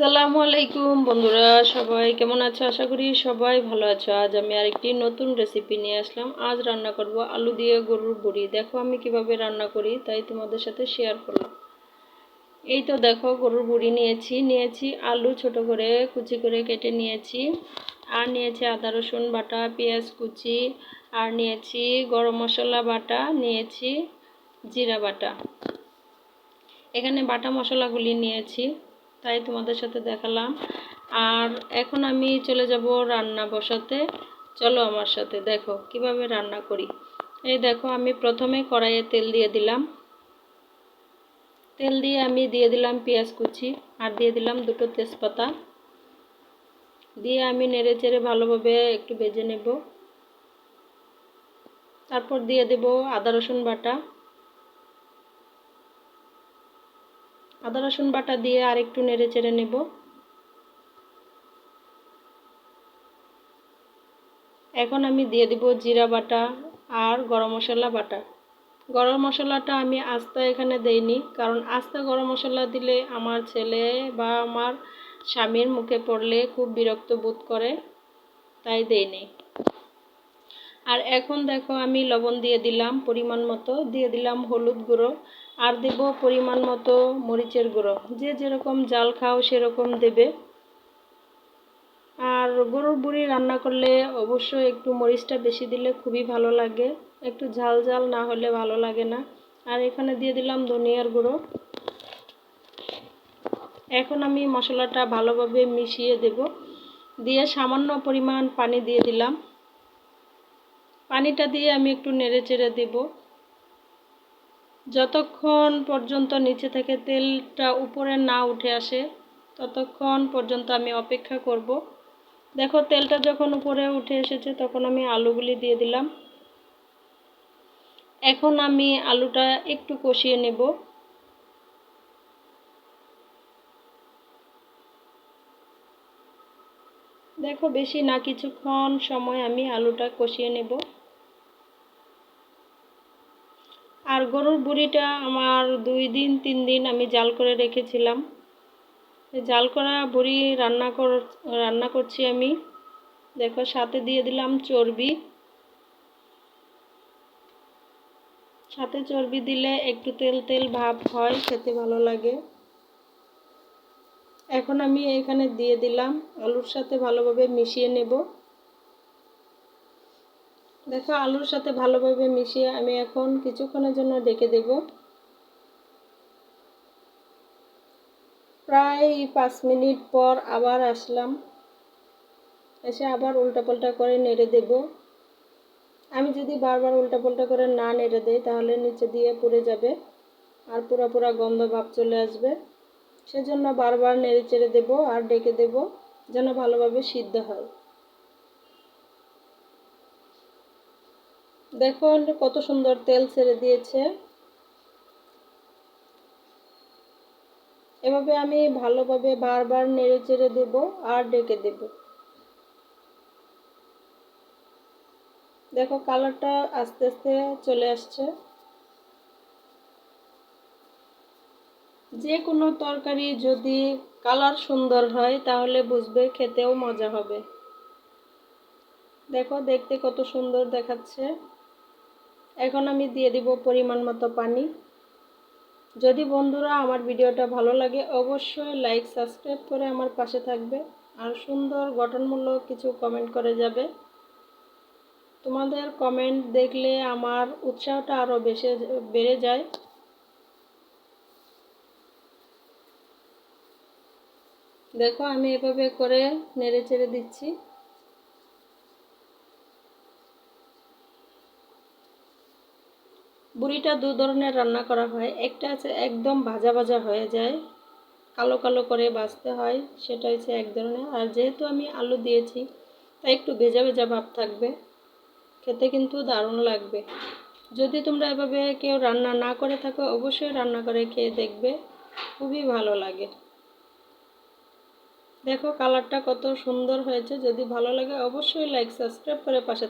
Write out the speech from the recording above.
আসসালামু আলাইকুম বন্ধুরা, সবাই কেমন আছো? আশা করি সবাই ভালো আছো। আজ আমি আরেকটি নতুন রেসিপি নিয়ে আসলাম। আজ রান্না করব আলু দিয়ে গরুর বড়ি। দেখো আমি কিভাবে রান্না করি, তাই তোমাদের সাথে শেয়ার করলাম। এই তো দেখো, গরুর বড়ি নিয়েছি আলু ছোট করে কুচি করে কেটে নিয়েছি, আর নিয়েছি আদা রসুন বাটা, পেঁয়াজ কুচি, আর নিয়েছি গরম মশলা বাটা, নিয়েছি জিরা বাটা। এখানে বাটা মশলাগুলি নিয়েছি, তাই তোমাদের সাথে দেখালাম। আর এখন আমি চলে যাব রান্না বসাতে। চলো আমার সাথে, দেখো কিভাবে রান্না করি। এই দেখো, আমি প্রথমে কড়াইয়ে তেল দিয়ে দিলাম। তেল দিয়ে আমি দিয়ে দিলাম পেঁয়াজ কুচি, আর দিয়ে দিলাম দুটো তেজপাতা। দিয়ে আমি নেড়ে চেড়ে ভালোভাবে একটু ভেজে নেব। তারপর দিয়ে দেব আদা রসুন বাটা। আদা রসুন বাটা দিয়ে আর একটু নেড়ে চেড়ে নেব। এখন আমি দিয়ে দিব জিরা বাটা আর গরম মশলা বাটা। গরম মশলাটা আমি আস্তে এখানে দেইনি, কারণ আস্তে গরম মশলা দিলে আমার ছেলে বা আমার স্বামীর মুখে পড়লে খুব বিরক্ত বোধ করে, তাই দেইনি। আর এখন দেখো, আমি লবণ দিয়ে দিলাম পরিমাণ মতো, দিয়ে দিলাম হলুদ গুঁড়ো, আর দেব পরিমাণ মতো মরিচের গুঁড়ো। যে যেরকম ঝাল খাও সেরকম দেবে। আর গরুর বড়ি রান্না করলে অবশ্যই একটু মরিচটা বেশি দিলে খুবই ভালো লাগে, একটু ঝাল ঝাল না হলে ভালো লাগে না। আর এখানে দিয়ে দিলাম ধনিয়ার গুঁড়ো। এখন আমি মশলাটা ভালোভাবে মিশিয়ে দেব। দিয়ে সামান্য পরিমাণ পানি দিয়ে দিলাম। পানিটা দিয়ে আমি একটু নেড়ে চেড়ে দেব যতক্ষণ পর্যন্ত নিচে থেকে তেলটা উপরে না উঠে আসে, ততক্ষণ পর্যন্ত আমি অপেক্ষা করব। দেখো, তেলটা যখন উপরে উঠে এসেছে তখন আমি আলুগুলি দিয়ে দিলাম। এখন আমি আলুটা একটু কষিয়ে নেব। দেখো, বেশি না, কিছুক্ষণ সময় আমি আলুটা কষিয়ে নেব। আর গরুর বড়িটা আমার 2-3 দিন আমি জাল করে রেখেছিলাম। জাল করা বড়ি রান্না করছি আমি। দেখো, সাথে দিয়ে দিলাম চর্বি। সাথে চর্বি দিলে একটু তেল তেল ভাব হয়, খেতে ভালো লাগে। এখন আমি এখানে দিয়ে দিলাম, আলুর সাথে ভালোভাবে মিশিয়ে নেব। দেখো, আলুর সাথে ভালোভাবে মিশিয়ে আমি এখন কিছুক্ষণের জন্য ঢেকে দেব। প্রায় 5 মিনিট পর আবার আসলাম, এসে আবার উল্টাপাল্টা করে নেড়ে দেব। আমি যদি বারবার উল্টাপাল্টা করে না নেড়ে দেই তাহলে নিচে দিয়ে পুড়ে যাবে, আর পুরা গন্ধ ভাব চলে আসবে। সেজন্য বারবার নেড়ে চেড়ে দেব আর ঢেকে দেব, যেন ভালোভাবে সিদ্ধ হয়। দেখো কত সুন্দর তেল ছেড়ে দিয়েছে। এভাবে আমি ভালোভাবে বারবার নেড়ে চেড়ে দেব আর ঢেকে দেব। দেখো, কালারটা আস্তে আস্তে চলে আসছে। যে কোনো তরকারি যদি কালার সুন্দর হয় তাহলে বুঝবে খেতেও মজা হবে। দেখো, দেখতে কত সুন্দর দেখাচ্ছে। এখন আমি দিয়ে দিব পরিমাণ মতো পানি। যদি বন্ধুরা আমার ভিডিওটা ভালো লাগে অবশ্যই লাইক সাবস্ক্রাইব করে আমার পাশে থাকবে, আর সুন্দর গঠনমূলক কিছু কমেন্ট করে যাবে। তোমাদের কমেন্ট দেখলে আমার উৎসাহটা আরও বেড়ে যায়। দেখো, আমি এভাবে করে নেড়ে চেড়ে দিচ্ছি। বড়িটা দু ধরনের রান্না করা হয়, একটা আছে একদম ভাজা ভাজা হয়ে যায়, কালো কালো করে ভাজতে হয়, সেটা হচ্ছে এক ধরনের। আর যেহেতু আমি আলু দিয়েছি তাই একটু ভেজা ভেজা ভাব থাকবে, খেতে কিন্তু দারুণ লাগবে। যদি তোমরা এভাবে কেউ রান্না না করে থাকো অবশ্যই রান্না করে খেয়ে দেখবে, খুবই ভালো লাগে। দেখো, কালারটা কত সুন্দর হয়েছে। যদি ভালো লাগে অবশ্যই লাইক সাবস্ক্রাইব করে পাশে